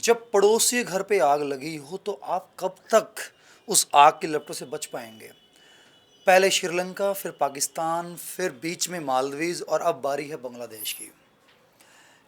जब पड़ोसी घर पे आग लगी हो तो आप कब तक उस आग की लपटों से बच पाएंगे। पहले श्रीलंका, फिर पाकिस्तान, फिर बीच में मालदीव्स और अब बारी है बांग्लादेश की।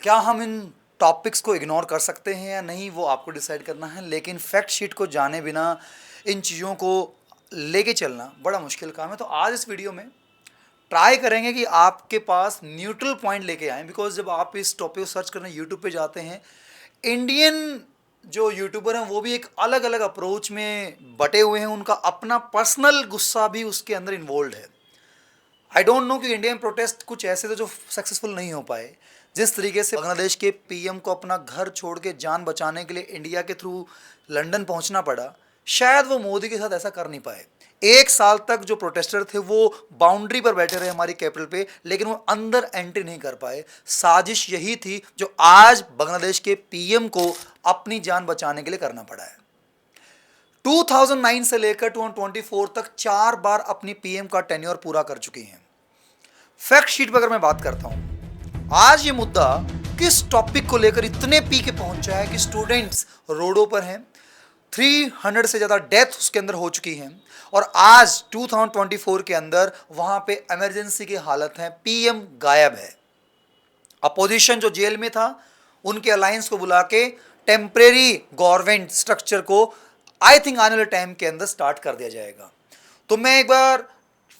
क्या हम इन टॉपिक्स को इग्नोर कर सकते हैं या नहीं, वो आपको डिसाइड करना है। लेकिन फैक्ट शीट को जाने बिना इन चीज़ों को लेके चलना बड़ा मुश्किल काम है। तो आज इस वीडियो में ट्राई करेंगे कि आपके पास न्यूट्रल पॉइंट लेके आएँ। बिकॉज जब आप इस टॉपिक को सर्च करने यूट्यूब पे जाते हैं, इंडियन जो यूट्यूबर हैं वो भी एक अलग अलग अप्रोच में बटे हुए हैं। उनका अपना पर्सनल गुस्सा भी उसके अंदर इन्वॉल्व है। आई डोंट नो कि इंडियन प्रोटेस्ट कुछ ऐसे थे जो सक्सेसफुल नहीं हो पाए। जिस तरीके से बांग्लादेश के पीएम को अपना घर छोड़ के जान बचाने के लिए इंडिया के थ्रू लंदन पहुंचना पड़ा, शायद वो मोदी के साथ ऐसा कर नहीं पाए। एक साल तक जो प्रोटेस्टर थे वो बाउंड्री पर बैठे रहे हमारी कैपिटल पे, लेकिन वो अंदर एंट्री नहीं कर पाए। साजिश यही थी जो आज बांग्लादेश के पीएम को अपनी जान बचाने के लिए करना पड़ा है। 2009 से लेकर 2024 तक 4 बार अपनी पीएम का टेन्योर पूरा कर चुकी हैं। फैक्ट शीट पर अगर मैं बात करता हूं, आज ये मुद्दा किस टॉपिक को लेकर इतने पी के पहुंचा है कि स्टूडेंट्स रोडों पर हैं। 300 से ज्यादा डेथ उसके अंदर हो चुकी हैं और आज 2024 के अंदर वहां पे इमरजेंसी की हालत है। पीएम गायब है। अपोजिशन जो जेल में था उनके अलायंस को बुला के टेम्परेरी गवर्नमेंट स्ट्रक्चर को आई थिंक आने वाले टाइम के अंदर स्टार्ट कर दिया जाएगा। तो मैं एक बार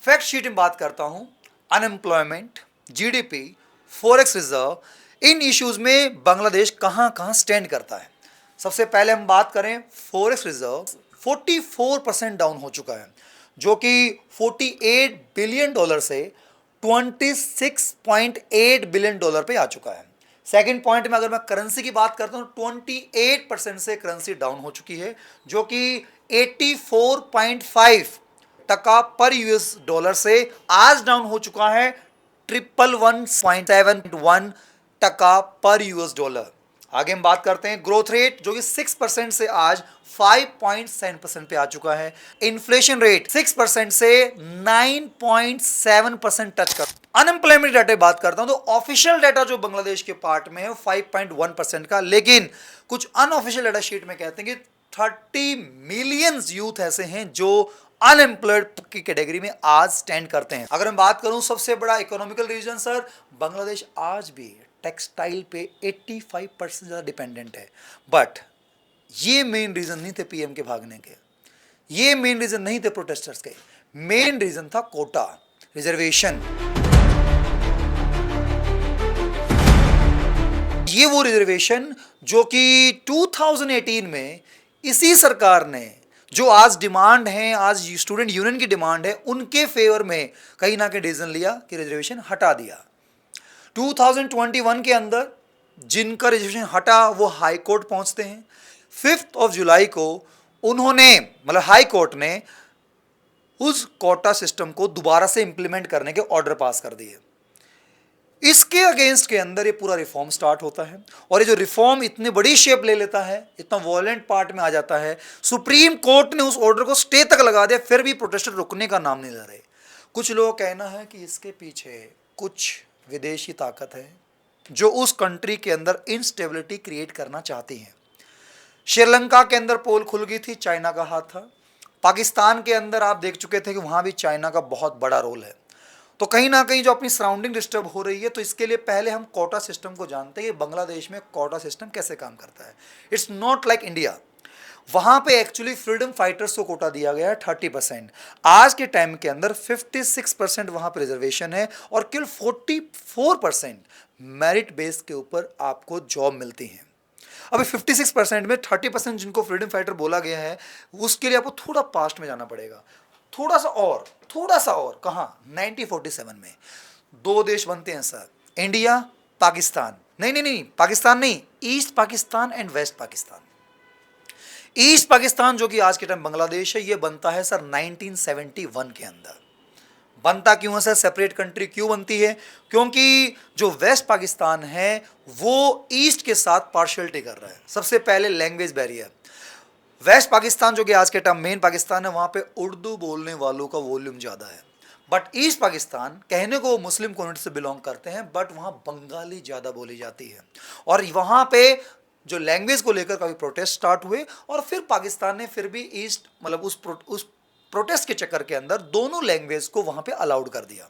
फैक्ट शीट में बात करता हूं। अनएम्प्लॉयमेंट, जीडीपी, फॉरेक्स रिजर्व, इन इश्यूज में बांग्लादेश कहां कहां स्टैंड करता है। सबसे पहले हम बात करें फॉरेक्स रिजर्व, 44% डाउन हो चुका है, जो कि $48 बिलियन से $26.8 बिलियन पे आ चुका है। सेकंड पॉइंट में अगर मैं करेंसी की बात करता हूं, 28% से करेंसी डाउन हो चुकी है, जो कि 84.5% पर यूएस डॉलर से आज डाउन हो चुका है 111.71% पर यूएस डॉलर। आगे हम बात करते हैं ग्रोथ रेट, जो कि 6% से आज 5.7% पे आ चुका है। इन्फ्लेशन रेट 6% से 9.7% टच कर। अनएम्प्लॉयमेंट डाटा बात करता हूं तो ऑफिशियल डाटा जो बांग्लादेश के पार्ट में है 5.1% का, लेकिन कुछ अनऑफिशियल डाटा शीट में कहते हैं कि 30 मिलियन यूथ ऐसे हैं जो अनएम्प्लॉयड की कैटेगरी में आज स्टैंड करते हैं। अगर मैं बात करूं सबसे बड़ा इकोनॉमिकल रीजन, सर, बांग्लादेश आज भी टेक्सटाइल पे 85% ज्यादा डिपेंडेंट है। बट ये मेन रीजन नहीं थे पीएम के भागने के, ये मेन रीजन नहीं थे प्रोटेस्टर्स के। मेन रीजन था कोटा, रिजर्वेशन। ये वो रिजर्वेशन जो कि 2018 में इसी सरकार ने, जो आज डिमांड है, आज स्टूडेंट यूनियन की डिमांड है, उनके फेवर में कहीं ना कहीं डिसीजन लिया कि रिजर्वेशन हटा दिया। 2021 के अंदर जिनका रिजर्वेशन हटा वो हाई कोर्ट पहुंचते हैं। 5 जुलाई को उन्होंने, मतलब हाई कोर्ट ने, उस कोटा सिस्टम को दोबारा से इंप्लीमेंट करने के ऑर्डर पास कर दिए। इसके अगेंस्ट के अंदर ये पूरा रिफॉर्म स्टार्ट होता है और ये जो रिफॉर्म इतनी बड़ी शेप ले लेता है, इतना वॉयलेंट पार्ट में आ जाता है, सुप्रीम कोर्ट ने उस ऑर्डर को स्टे तक लगा दिया, फिर भी प्रोटेस्टर रुकने का नाम नहीं ले रहे। कुछ लोगों का कहना है कि इसके पीछे कुछ विदेशी ताकत है जो उस कंट्री के अंदर इंस्टेबिलिटी क्रिएट करना चाहती है। श्रीलंका के अंदर पोल खुल गई थी, चाइना का हाथ था। पाकिस्तान के अंदर आप देख चुके थे कि वहां भी चाइना का बहुत बड़ा रोल है। तो कहीं ना कहीं जो अपनी सराउंडिंग डिस्टर्ब हो रही है, तो इसके लिए पहले हम कोटा सिस्टम को जानते हैं कि बांग्लादेश में कोटा सिस्टम कैसे काम करता है। It's not like India. वहां पे एक्चुअली फ्रीडम फाइटर्स को कोटा दिया गया है 30%। आज के टाइम के अंदर 56% वहां पर रिजर्वेशन है और केवल 44% मेरिट बेस के ऊपर आपको जॉब मिलती है। अभी 56% में 30% जिनको फ्रीडम फाइटर बोला गया है, उसके लिए आपको थोड़ा पास्ट में जाना पड़ेगा। थोड़ा सा और कहां, 1947 में 2 देश बनते हैं सर, इंडिया, पाकिस्तान। नहीं, पाकिस्तान नहीं, East Pakistan and West Pakistan. East Pakistan जो कि आज के टाइम बांग्लादेश है, ये बनता है सर 1971 के अंदर। बनता क्यों है सर, सेपरेट कंट्री क्यों बनती है? क्योंकि जो वेस्ट पाकिस्तान है वो ईस्ट के साथ पार्शियलिटी कर रहा है। सबसे पहले लैंग्वेज बैरियर। वेस्ट पाकिस्तान जो कि आज के टाइम मेन पाकिस्तान है, वहां पे उर्दू बोलने वालों का वॉल्यूम ज्यादा है। बट ईस्ट पाकिस्तान, कहने को मुस्लिम कम्युनिटी से बिलोंग करते हैं, बट वहां बंगाली ज्यादा बोली जाती है और वहां पे जो लैंग्वेज को लेकर काफ़ी प्रोटेस्ट स्टार्ट हुए और फिर पाकिस्तान ने फिर भी ईस्ट मतलब उस प्रोटेस्ट के चक्कर के अंदर दोनों लैंग्वेज को वहां पे अलाउड कर दिया,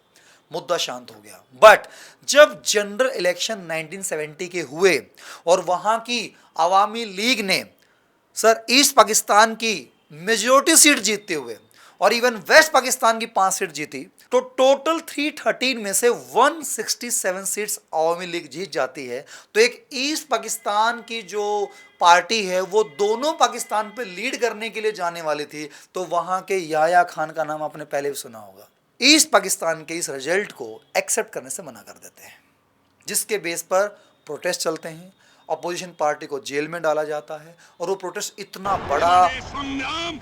मुद्दा शांत हो गया। बट जब जनरल इलेक्शन 1970 के हुए और वहां की अवामी लीग ने सर ईस्ट पाकिस्तान की मेजोरिटी सीट जीतते हुए और इवन वेस्ट पाकिस्तान की 5 सीट जीती, तो टोटल 313 में से 167 सीट्स अवामी लीग जीत जाती है। तो एक ईस्ट पाकिस्तान की जो पार्टी है वो दोनों पाकिस्तान पे लीड करने के लिए जाने वाली थी, तो वहां के याया खान का नाम आपने पहले भी सुना होगा, ईस्ट पाकिस्तान के इस रिजल्ट को एक्सेप्ट करने से मना कर देते हैं, जिसके बेस पर प्रोटेस्ट चलते हैं, अपोजिशन पार्टी को जेल में डाला जाता है और वो प्रोटेस्ट इतना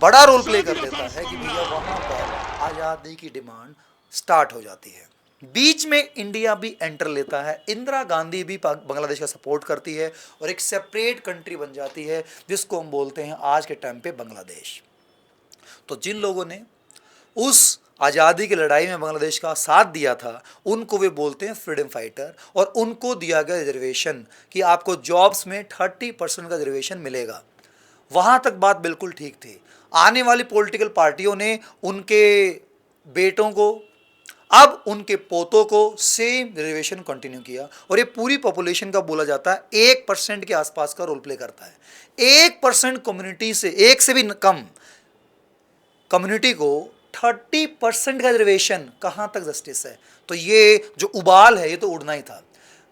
बड़ा रोल प्ले कर देता है कि भैया वहां पर आज़ादी की डिमांड स्टार्ट हो जाती है। बीच में इंडिया भी एंटर लेता है, इंदिरा गांधी भी बांग्लादेश का सपोर्ट करती है और एक सेपरेट कंट्री बन जाती है जिसको हम बोलते हैं आज के टाइम पे बांग्लादेश। तो जिन लोगों ने उस आज़ादी की लड़ाई में बांग्लादेश का साथ दिया था उनको वे बोलते हैं फ्रीडम फाइटर, और उनको दिया गया रिजर्वेशन कि आपको जॉब्स में 30% का रिजर्वेशन मिलेगा, वहाँ तक बात बिल्कुल ठीक थी। आने वाली पॉलिटिकल पार्टियों ने उनके बेटों को, अब उनके पोतों को सेम रिजर्वेशन कंटिन्यू किया और ये पूरी पॉपुलेशन का बोला जाता है 1% के आसपास का रोल प्ले करता है। 1% कम्युनिटी से, एक से भी कम कम्युनिटी को 30% का रिजर्वेशन, कहाँ तक जस्टिस है? तो ये जो उबाल है ये तो उड़ना ही था।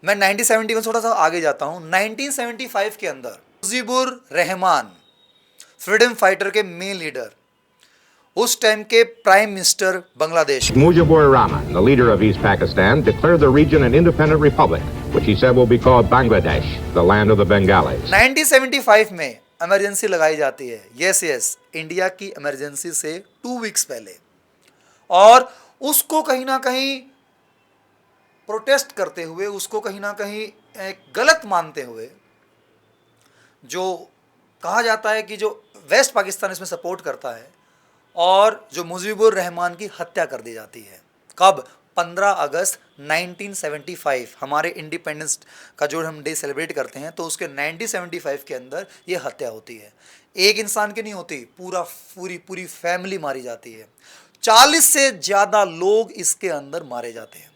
मैं 1970 में थोड़ा सा आगे जाता हूँ। 1975 के अंदर मुजीबुर रहमान, फ्रीडम फाइटर के मेन लीडर, उस टाइम के prime minister Bangladesh, Mujibur Rahman, the leader of East Pakistan, declared the region an independent republic, which he said will be called Bangladesh, the land of the Bengalis. 1975 में emergency लगाई जाती है, yes India की emergency से 2 weeks पहले, और उसको कहीं ना कहीं प्रोटेस्ट करते हुए, उसको कहीं ना कहीं एक गलत मानते हुए, जो कहा जाता है कि जो वेस्ट पाकिस्तान इसमें सपोर्ट करता है, और जो मुजीबुर रहमान की हत्या कर दी जाती है। कब? 15 अगस्त 1975, हमारे इंडिपेंडेंस का जो हम डे सेलिब्रेट करते हैं, तो उसके 1975 के अंदर ये हत्या होती है। एक इंसान की नहीं होती, पूरी फैमिली मारी जाती है। 40 से ज़्यादा लोग इसके अंदर मारे जाते हैं।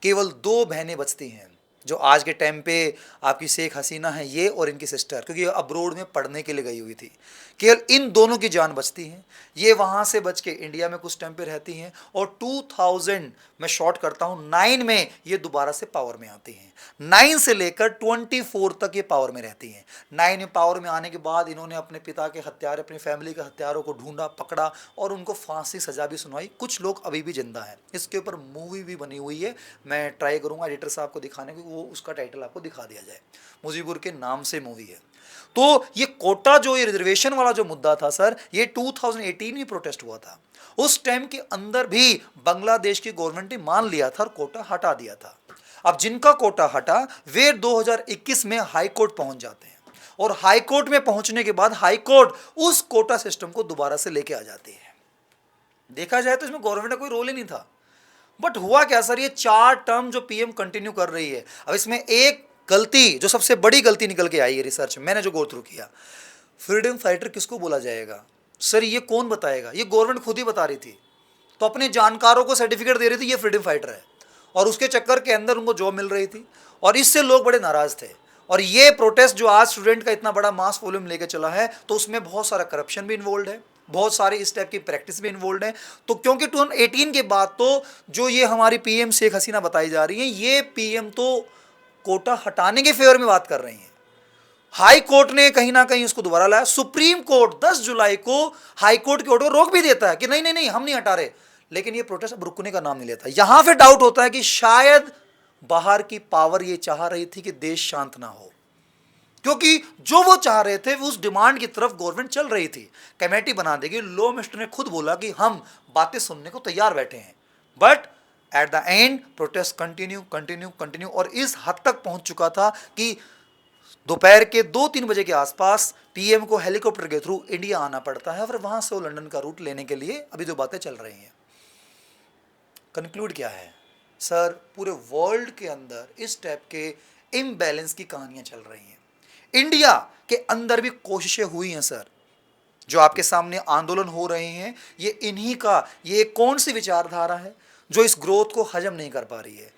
केवल 2 बहनें बचती हैं, जो आज के टाइम पे आपकी शेख हसीना है ये और इनकी सिस्टर, क्योंकि ये अब्रोड में पढ़ने के लिए गई हुई थी। केवल इन दोनों की जान बचती है। ये वहाँ से बच के इंडिया में कुछ टाइम पे रहती हैं और 2000 मैं शॉर्ट करता हूँ 9 में ये दोबारा से पावर में आती हैं। 9 से लेकर 24 तक ये पावर में रहती हैं। 9 में पावर में आने के बाद इन्होंने अपने पिता के हत्यारे, अपनी फैमिली के हत्यारों को ढूंढा, पकड़ा और उनको फांसी सजा भी सुनवाई। कुछ लोग अभी भी जिंदा हैं। इसके ऊपर मूवी भी बनी हुई है, मैं ट्राई करूँगा एडिटर साहब को दिखाने को, वो उसका टाइटल आपको दिखा दिया जाए। मुजीबुर के नाम से मूवी है। तो ये कोटा, जो ये रिजर्वेशन वाला जो मुद्दा था सर, ये 2018 में प्रोटेस्ट हुआ था। उस टाइम के अंदर भी बांग्लादेश की गवर्नमेंट ने मान लिया था और कोटा हटा दिया था। अब जिनका कोटा हटा वे 2021 में हाई कोर्ट पहुंच जाते हैं और हाई कोर्ट में पहुंचने के बाद हाई कोर्ट उस कोटा सिस्टम को दोबारा से लेके आ जाती है। देखा जाए तो इसमें गवर्नमेंट का कोई रोल ही नहीं था। बट हुआ क्या सर, ये 4 टर्म जो पीएम कंटिन्यू कर रही है, अब इसमें एक गलती, जो सबसे बड़ी गलती निकल के आई है रिसर्च में, मैंने जो गो थ्रू किया, फ्रीडम फाइटर किसको बोला जाएगा सर? ये कौन बताएगा? ये गवर्नमेंट खुद ही बता रही थी, तो अपने जानकारों को सर्टिफिकेट दे रही थी ये फ्रीडम फाइटर है, और उसके चक्कर के अंदर उनको जॉब मिल रही थी और इससे लोग बड़े नाराज थे। और ये प्रोटेस्ट जो आज स्टूडेंट का इतना बड़ा मास वॉल्यूम लेके चला है, तो उसमें बहुत सारा करप्शन भी इन्वॉल्व है, बहुत सारे इस टाइप की प्रैक्टिस भी इन्वॉल्व है। तो क्योंकि 2018 के बाद तो जो ये हमारी पीएम शेख हसीना बताई जा रही है, ये पीएम तो कोटा हटाने के फेवर में बात कर रही हैं। हाई कोर्ट ने कहीं ना कहीं उसको दोबारा लाया। सुप्रीम कोर्ट 10 जुलाई को हाई कोर्ट के ऑर्डर को रोक भी देता है कि नहीं नहीं नहीं, हम नहीं हटा रहे, लेकिन ये प्रोटेस्ट अब रुकने का नाम नहीं लेता। यहां पे डाउट होता है कि शायद बाहर की पावर ये चाह रही थी कि देश शांत ना हो, क्योंकि जो वो चाह रहे थे उस डिमांड की तरफ गवर्नमेंट चल रही थी। कमेटी बना देगी, लॉ मिनिस्टर ने खुद बोला कि हम बातें सुनने को तैयार बैठे हैं। But at the end protest continue और इस हद तक पहुंच चुका था कि दोपहर के 2-3 बजे के आसपास पीएम को हेलीकॉप्टर के थ्रू इंडिया आना पड़ता है और वहां से वो लंदन का रूट लेने के लिए अभी जो बातें चल रही हैं। कंक्लूड क्या है सर, पूरे वर्ल्ड के अंदर इस टाइप के इम्बैलेंस की कहानियां चल रही हैं। इंडिया के अंदर भी कोशिशें हुई हैं सर। जो आपके सामने आंदोलन हो रहे हैं, ये इन्हीं का, ये कौन सी विचारधारा है जो इस ग्रोथ को हजम नहीं कर पा रही है,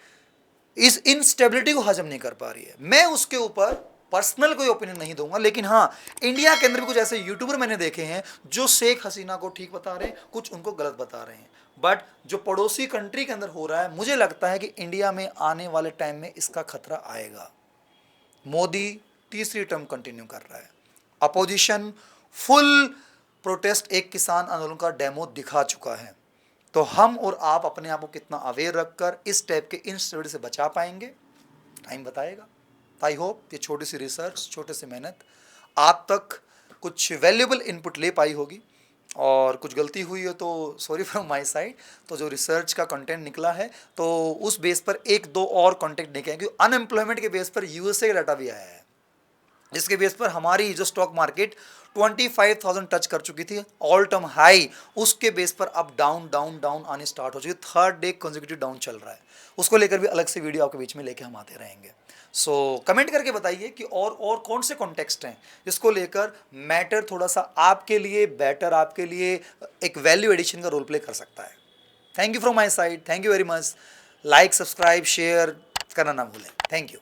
इस इनस्टेबिलिटी को हजम नहीं कर पा रही है। मैं उसके ऊपर पर्सनल कोई ओपिनियन नहीं दूंगा, लेकिन हाँ, इंडिया के अंदर भी कुछ ऐसे यूट्यूबर मैंने देखे हैं जो शेख हसीना को ठीक बता रहे हैं, कुछ उनको गलत बता रहे हैं। बट जो पड़ोसी कंट्री के अंदर हो रहा है, मुझे लगता है कि इंडिया में आने वाले टाइम में इसका खतरा आएगा। मोदी तीसरी टर्म कंटिन्यू कर रहा है, अपोजिशन फुल प्रोटेस्ट एक किसान आंदोलन का डेमो दिखा चुका है। तो हम और आप अपने आप को कितना अवेयर रखकर इस टाइप के इंस्टेबिलिटी से बचा पाएंगे, टाइम बताएगा। आई होप ये छोटी सी रिसर्च, छोटी सी मेहनत आप तक कुछ वैल्यूएबल इनपुट ले पाई होगी, और कुछ गलती हुई हो तो सॉरी फ्रॉम माय साइड। तो जो रिसर्च का कंटेंट निकला है, तो उस बेस पर एक दो और कंटेंट निकले, क्योंकि अनएम्प्लॉयमेंट के बेस पर यूएसए का डाटा भी आया है, जिसके बेस पर हमारी जो स्टॉक मार्केट 25,000 टच कर चुकी थी, ऑल टाइम हाई, उसके बेस पर अब डाउन डाउन डाउन आने स्टार्ट हो चुकी है। थर्ड डे कंसेक्यूटिव डाउन चल रहा है। उसको लेकर भी अलग से वीडियो आपके बीच में लेके हम आते रहेंगे। सो कमेंट करके बताइए कि और कौन से कॉन्टेक्स्ट हैं जिसको लेकर मैटर थोड़ा सा आपके लिए बेटर, आपके लिए एक वैल्यू एडिशन का रोल प्ले कर सकता है। Thank you from my side, thank you very much. Like, subscribe, share करना ना भूलें। Thank you.